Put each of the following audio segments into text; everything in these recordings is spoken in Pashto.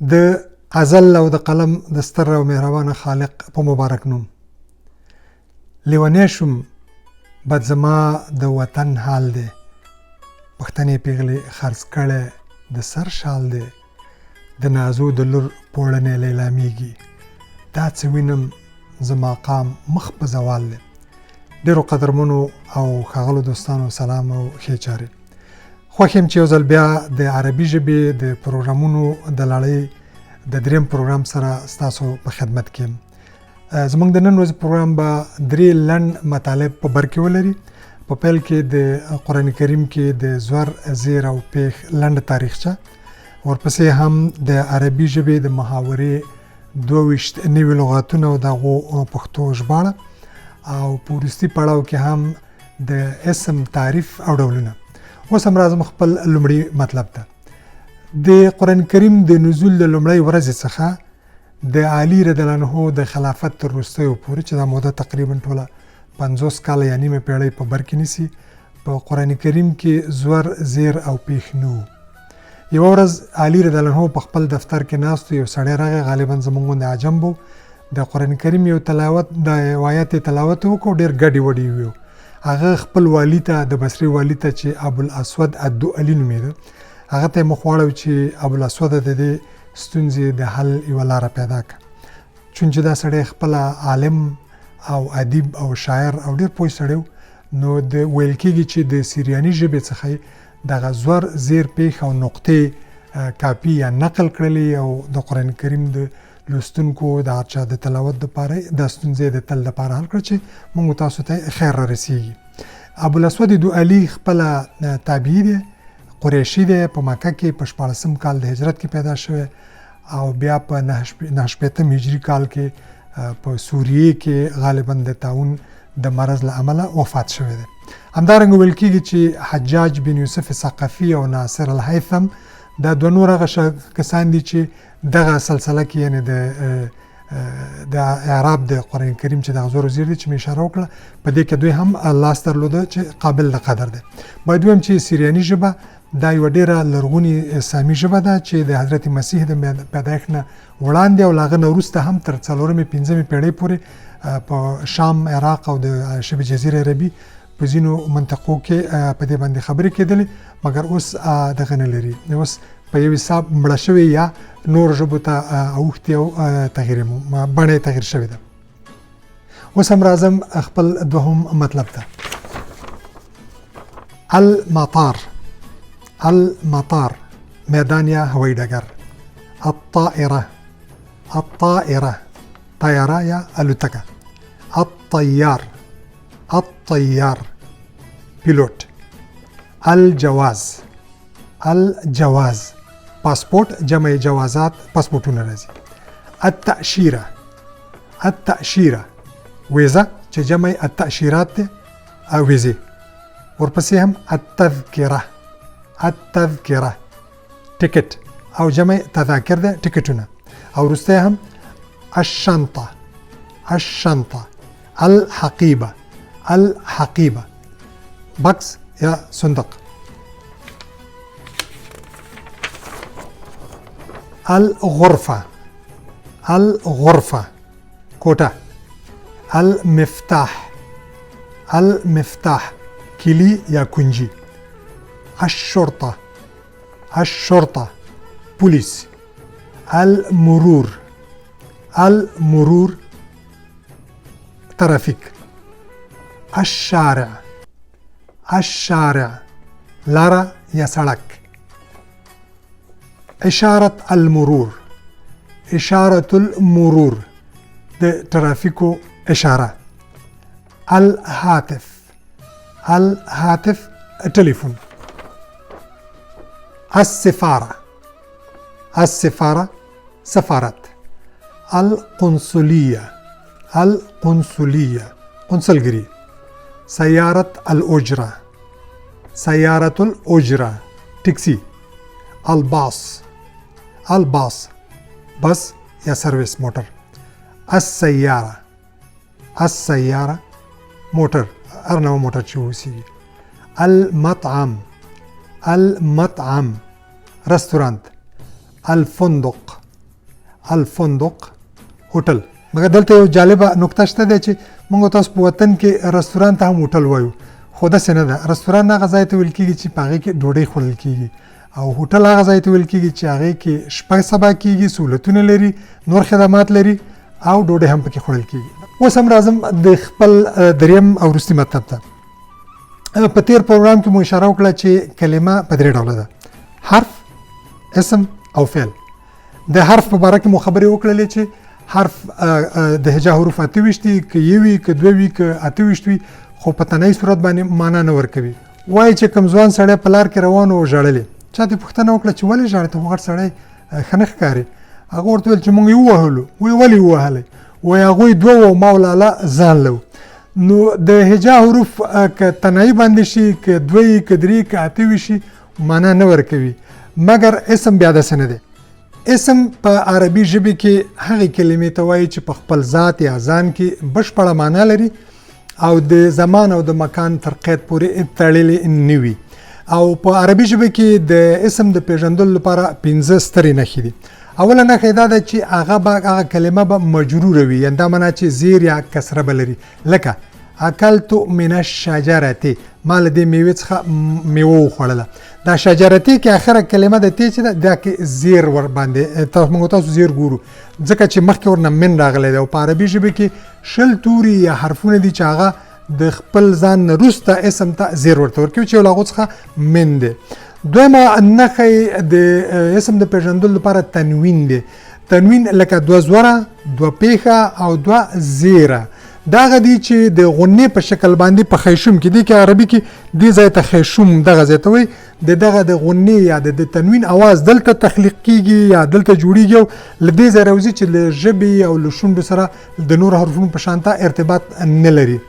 د ازل او د قلم د ستر او مهربانه خالق په مبارک نوم. لیونی شوم بد زما د وطن حال دی، پښتنې پیغلې خرڅ کړی د سر شال دی، د نازو د لور پوړنې لیلامیږي، دا څه وینم زما قام مخ په زوال دی. ډېرو قدرمنو او ښاغلو دوستانو سلام او ښې چارې. خوښ یم چې یو ځل بیا د عربي ژبې د پروګرامونو د لړۍ د دریم پروګرام سره ستاسو په خدمت کې یم. زموږ د نن ورځې پروګرام به 3 لنډ مطالب په بر کې ولري. په پیل کې د قرآن کریم کې د زور، زیر او پیښ لنډ تاریخچه، ورپسې هم د عربي ژبې د محاورې 22 نوي لغاتونه او د هغو پښتو ژباړه، او په وروستي پړاو کې هم د اسم تعریف او ډولونه. اوس هم راځم خپل لومړي مطلب ته. د قرآن کریم د نزول د لومړۍ ورځې څخه د علي رضی الله عنه د خلافت تر وروستیو پورې چې دا موده تقریبا ټوله 50 کاله یا نیمه پیړۍ په بر کې نیسي، په قرآن کریم کې زور، زیر او پیښ نه و. یوه ورځ علي رضی الله عنه په خپل دفتر کې ناست و، یو سړی راغی، غالبا زموږ غوندې عجم و، د قرآن کریم یو تلاوت د آیات تلاوت وکړو، ډېر ګډې وډې ویو. هغه خپل والي ته، د بصري والي ته چې ابوالاسود الدؤلي نومېده، هغه ته یې مخ واړو چې ابوالاسود د دې ستونزې د حل یوه لاره پیدا کړه. چون چې دا سړی خپله عالم او ادیب او شاعر او ډېر پوه سړی و، نو د ویل کېږي چې د سیریاني ژبې څخه دغه زور، زیر، پیښ او نقطې کاپي یا نقل کړلې او د قرآن کریم د لوستونکو د هر چا د تلاوت دپاره دا ستونزې د تل دپاره حل کړه چې موږ تاسو ته خیر را رسیږي. ابوالاسود دؤلي خپله تابعي دی، قریشي دی، په مکه کې په 14 کال د هجرت کې پیدا شوی او بیا په 9 هجري کال کې په سوریې کې غالبا د طاعون د مرض له امله وفات شوی دی. همدارنګه ویل کېږي چې حجاج بن یوسف ثقفي او ناصر الهیثم دا دوه نور هغه کسان دي چې دغه سلسله کې، یعنی د اعراب د قرآن کریم چې دغه زور و زیر دی چې مې اشاره وکړه، په دې کې دوی هم لاس درلوده چې قابل د قدر دی. باید ووایم چې سیریاني ژبه دا یوه ډېره لرغونې سامي ژبه ده چې د حضرت مسیح د پیدایښت نه وړاندې او له هغه نه وروسته هم تر 4مې 5مې پیړۍ پورې په شام، عراق او د شبه جزیره عربي په ځینو منطقو کې په دې باندې خبرې کېدلې، مګر اوس دغه نه لري، اوس په یو حساب مړه شوې یا نور ژبو ته اوښتې او بڼه یې تغییر شوې ده. اوس هم راځم خپل دوهم مطلب ته. المطار، المطار میدان یا هوایي ډګر. الطائره، الطائره طیاره یا الوتکه. الطیار، الطیار پیلوټ. الجواز، الجواز پاسپورت، جمع جوازات پاسپورتونه راځي. التأشیره، التأشیره ویزه چې جمع التأشیرات دی او ویزې. ورپسې هم التذکره، التذکره ټیکټ او جمع تذاکر دی، ټیکټونه. او وروسته هم الشنطه، الشنطه. الحقیبه، الحقیبه بکس یا صندوق. الغرفه، الغرفه کوټه. المفتاح، المفتاح کلی یا کنجي. الشرطه، الشرطه پولیس. المرور، المرور ترافیک. الشارع، الشارع لاره یا سړک. اشاره المرور، اشاره المرور د ترافیکو اشاره. الهاتف، الهاتف تليفون. السفاره، السفاره سفارت. القنصليه، القنصليه قنصلګري. سيارة الأجرة، سيارة الأجرة تاكسي. الباص، الباص بس يا سرويس موتر. السيارة، السيارة موتر أرنو موتر تشوسي. المطعم، المطعم رستورانت. الفندق، الفندق هوټل. مګر دلته یو جالبه نکته شته ده چې موږ تاسو په وطن کې رستوران ته هم هوټل وایو، خو داسې نه ده. رستوران هغه ځای ته ویل کېږي چې په هغې کې ډوډۍ خوړل کېږي، او هوټل هغه ځای ته ویل کېږي چې هغې کې شپه سبا کېږي، سهولتونه لري، نور خدمات لري او ډوډۍ هم پکې خوړل کېږي. اوس هم راځم د خپل دریم او وروستي مطلب ته. په تیر پروګرام کې مو اشاره وکړه چې کلمه په درې ډوله ده: حرف، اسم او فعل. د حرف په باره کې مو خبرې وکړلې چې حرف د هجا حروف 28 دي، که یو وي که دوه وي که 28 وي، خو په تنهایی صورت باندې معنا نه ورکوي. وایي چې کوم ځوان سړی په لار کې روان و ژړلې، چا ته پوښتنه وکړه چې ولې ژاړې، ته خو غټ سړی ښه نه ښکارې. هغه ورته ویل چې موږ یې ووهلو. وایي ولې یې ووهلی؟ وایي هغوی دوه وو ما ولاله ځان له. نو د هجا حروف که تنهایی باندې شي، که دوه وي که درې که اته وي شي، معنا نه ورکوي. مګر اسم بیا داسې نه دی. اسم په عربي ژبې کې هغې کلمې ته وایي چې په خپل ذات یا ځان کې بشپړه معنا لري او د زمان او د مکان تر قید پورې تړلې نه وي. او په عربي ژبه کې د اسم د پیژندلو لپاره 15 سترې نښې دي. اوله نښه دا ده چې هغه کلمه به مجروره وي، یعنې دا معنا چې زیر یا کسره به لري. لکه اکلت من الشجرة، ما له دې میوې څخه میوه وخوړله. دا شجرتي کې اخره کلمه د تی چې ده، دا کې زیر ور باندې موږ تاسو زیر ګورو، ځکه چې مخکې ورنه من راغلی دی. او په عربي ژبه کې 20 توري یا حرفونه دي چې هغه د خپل ځان نه وروسته اسم ته زیر ورته ورکوي چې یو له هغو څخه من دی. دویمه نښه د اسم د پیژندلو لپاره تنوین دی. تنوین لکه دوه زوره، دوه پیښه او دوه زیره. دا هغه دي چې د غنې په شکل باندې په خیشوم کې دي، کې عربي کې دې ځای ته خیشوم دغه ځای ته وایي. دغه د غنې یا د تنوین اواز دلته تخلیق کېږي یا دلته جوړېږي او له دې ځای راوځي چې له ژبې او له شونډو سره د نورو حرفونو په شانته ارتباط نه لري.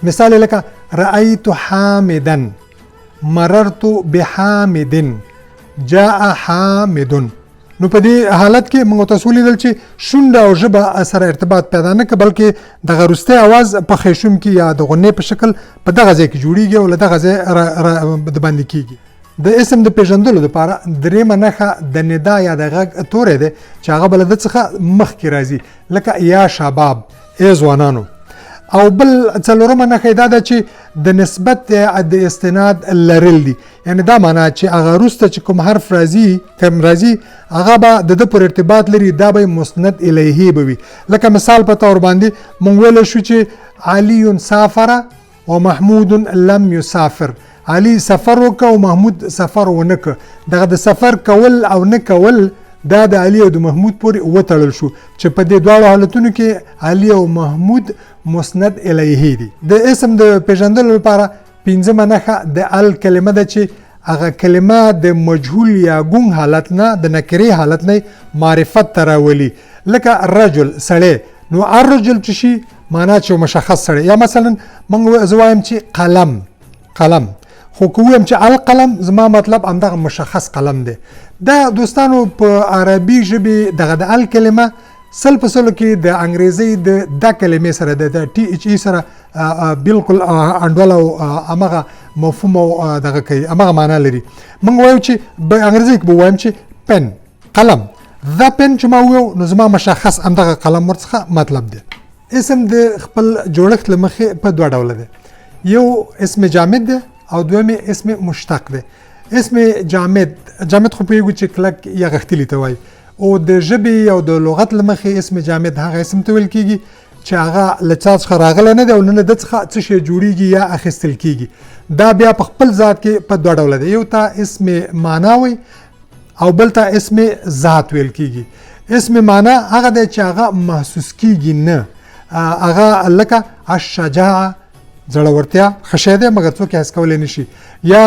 مثال لکه رأیت حامدا، مررت بحامد، جاء حامد. نو په دې حالت کې موږ تاسو لیدل چې شونډه او ژبه سره ارتباط پیدا نه کوي، بلکې دغه وروستی اواز په خیشوم کې یا د غنې په شکل په دغه ځای کې جوړېږي او له دغه ځای د باندې کېږي. د اسم د پیژندلو لپاره درېیمه نښه د ندا یا د غږ توری دی چې هغه به له ده څخه مخکې راځي، لکه یا شباب، ای ځوانانو. او بل څلورمه نښه دا ده چې د نسبت د استناد لرل دي، یعنی دا معنا چې هغه وروسته چې کوم حرف راځي هغه به د ده پر ارتباط لري، دا به مسند الیه به وي. لکه مثال په طور باندې موږ ویلی شو چې علی سافر و محمود لم یسافر. علي سفر وکړه او محمود سفر ونه کړ. دغه د سفر کول او نه کول دا د علي او د محمود پورې وتړل شو چې په دې دواړو حالتونو کې علي او محمود مسند الیه دي. د اسم د پیژندلو لپاره پنځمه نښه د ال کلمه ده چې هغه کلمه د مجهول یا ګونګ حالت نه د نکرې حالت نه معرفت ته راولي. لکه رجل، سړی. نو الرجل چې شي معنا چې مشخص سړی، یا مثلا موږ زه وایم چې قلم، خو که ویم چې القلم زما مطلب همدغه مشخص قلم دی. دا دوستانو په عربي ژبې دغه د ال کلمه سل په سلو کې د انګریزي د کلمې سره د ټي ایچ ای سره بالکل انډول او همغه مفهوم او دغه کوي، همغه معنا لري. موږ وایو چې په انګریزي کې به وایم چې پن، قلم. دا پن چې ما ویو نو زما مشخص همدغه قلم ورڅخه مطلب دی. اسم د خپل جوړښت له مخې په دوه ډوله دی. یو اسم جامد دی او دویم اسم مشتق دی. اسم جامد خو پوهیږو چې کلک یا غښتلي ته وایي، او د ژبې او د لغت له مخې اسم جامد هغه اسم ته ویل کېږي چې هغه له چا څخه راغلی نه دی او نه له ده څخه څه شی جوړېږي یا اخیستل کېږي. دا بیا په خپل ذات کې په دوه ډوله دی. یو ته اسم معنا وایي او بل ته اسم ذات ویل کېږي. اسم معنا هغه دی چې هغه محسوس کېږي نه، هغه لکه الشجاعه، زړورتیا، ښه شی دی مګر څوک یې حس کولی نه شي. یا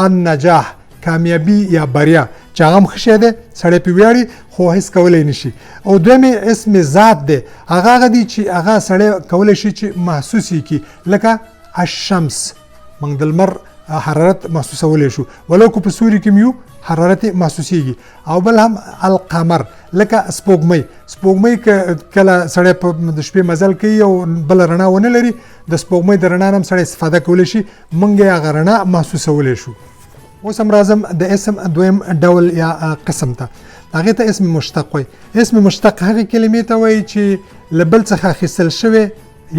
النجاح، کامیابي یا بریا چې هغه هم ښه شی دی، سړی پرې ویاړي خو هیڅ کولی نه شي. او دویم اسم ذات دی، هغه دی چې هغه سړی کولی شي چې محسوس یې کړي، لکه الشمس، موږ د لمر حرارت محسوسولی شو، ولو که په سوري کې یو حرارت محسوسیږي. او بل هم القمر، لکه سپوږمۍ کله سړی په د شپې مزل کوي او بله رڼا ونه لري، د سپوږمۍ د رڼا نه هم سړی استفاده کولی شي، موږ یې هغه رڼا محسوسولی شو. اوس هم راځم د اسم دویم ډول یا قسم ته. هغې ته اسم مشتق وایي. اسم مشتق هغې کلمې ته وایي چې له بل څخه اخیستل شوی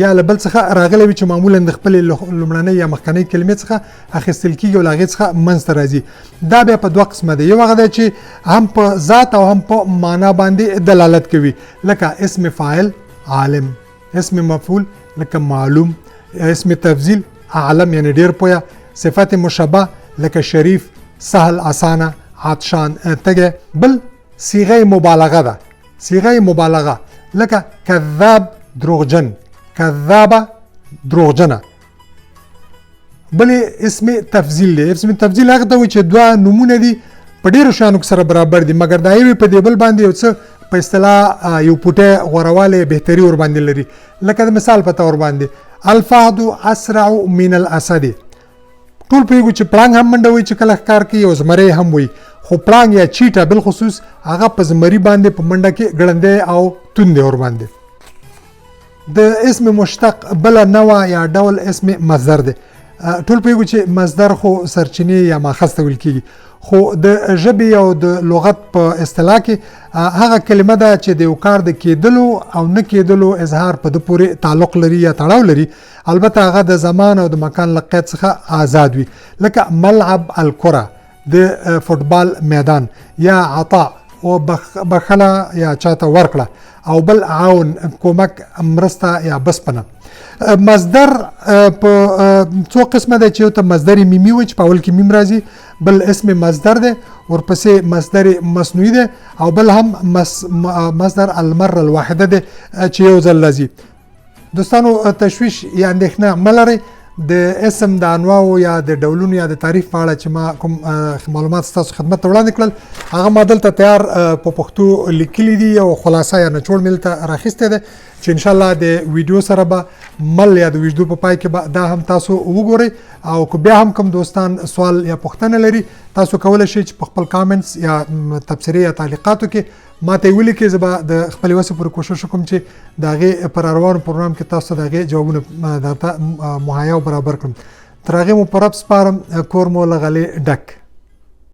یا له بل څخه راغلی وي چې معمولا د خپلې لومړنۍ یا مخکنۍ کلمې څخه اخیستل کېږي او له هغې څخه منځته راځي. دا بیا په دوه قسمه دی. یو هغه دی چې هم په ذات او هم په معنا باندې دلالت کوي، لکه اسم فاعل عالم، اسم مفعول لکه معلوم، اسم تفضیل عالم یعنی ډیر پویا، صفت مشبه لکه شریف، سهل اسانه، عطشان تګه. بل صيغه مبالغه ده، صيغه مبالغه لکه کذاب دروغجن، کذابه دروغجنه. بل اسم تفضیل دی. اسم تفضیل هغه ته وایي چې دوه نومونه دي په ډیرو شیانو سره برابر دي مګر دا یو په دې بل باندې یو څه په اصطلاح یو پټه غورواله بهتري ور باندې لري. لکه د مثال په تور باندې الفهد اسرع من الاسد. ټول پیغو چې پړانګ هم منډه وي چې کله ښکار کوي او زمری هم وي، خو پړانګ یا چیټه بل خصوص هغه په زمری باندې په منډه کې ګړندی او توند ور باندې. د اسم مشتق بل نوع یا ډول اسم مصدر دی. ټول پیغو چې مصدر خو سرچینې یا ماخذ ته ویل کیږي، خو د ژبې او د لغت په اصطلاح کې هغه کلمه ده چې د یو کار د کېدلو او نه کېدلو اظهار په د پورې تعلق لري یا تړاو لري، البته هغه د زمان او د مکان له قید څخه آزاد وي. لکه ملعب الکره د فوټبال میدان، یا عطا او بخله یا چاته ورکړه، او بل عون کومک مرسته یا بسپنه. مصدر په څو قسمه ده چې یو ته مصدر میمی وي چې په اول کې میم راځي، بل اسم مصدر ده، ورپسې مصدر مصنوعي ده، او بل هم مصدر المره الواحده ده چې یو ځل راځي. دوستانو تشویش یا اندېښنه مه لرئ. د اسم د انواعو یا د ډولونو یا د تعریف په اړه چې ما کوم معلومات ستاسو خدمت ته وړاندې کړل هغه ما دلته تیار په پښتو لیکلي دي او خلاصه یا نچوړ مې دلته راخیستی دی چې انشاءالله د ویډیو سره به مل یا د ویډیو په پای کې به دا هم تاسو وګورئ. او که بیا هم کوم دوستان سوال یا پوښتنه لري تاسو کولی شئ چې په خپل کامنټس یا تبصرې یا تعلیقاتو کې ما ته یې ولیکئ. زه به د خپلې وسې پورې کوشش وکړم چې د هغې پر روانو پروګرام کې تاسو ته د هغې جوابونه درته مهیا او برابر کړم. تر هغې مو په رب سپارم، کور مو له غلې ډک.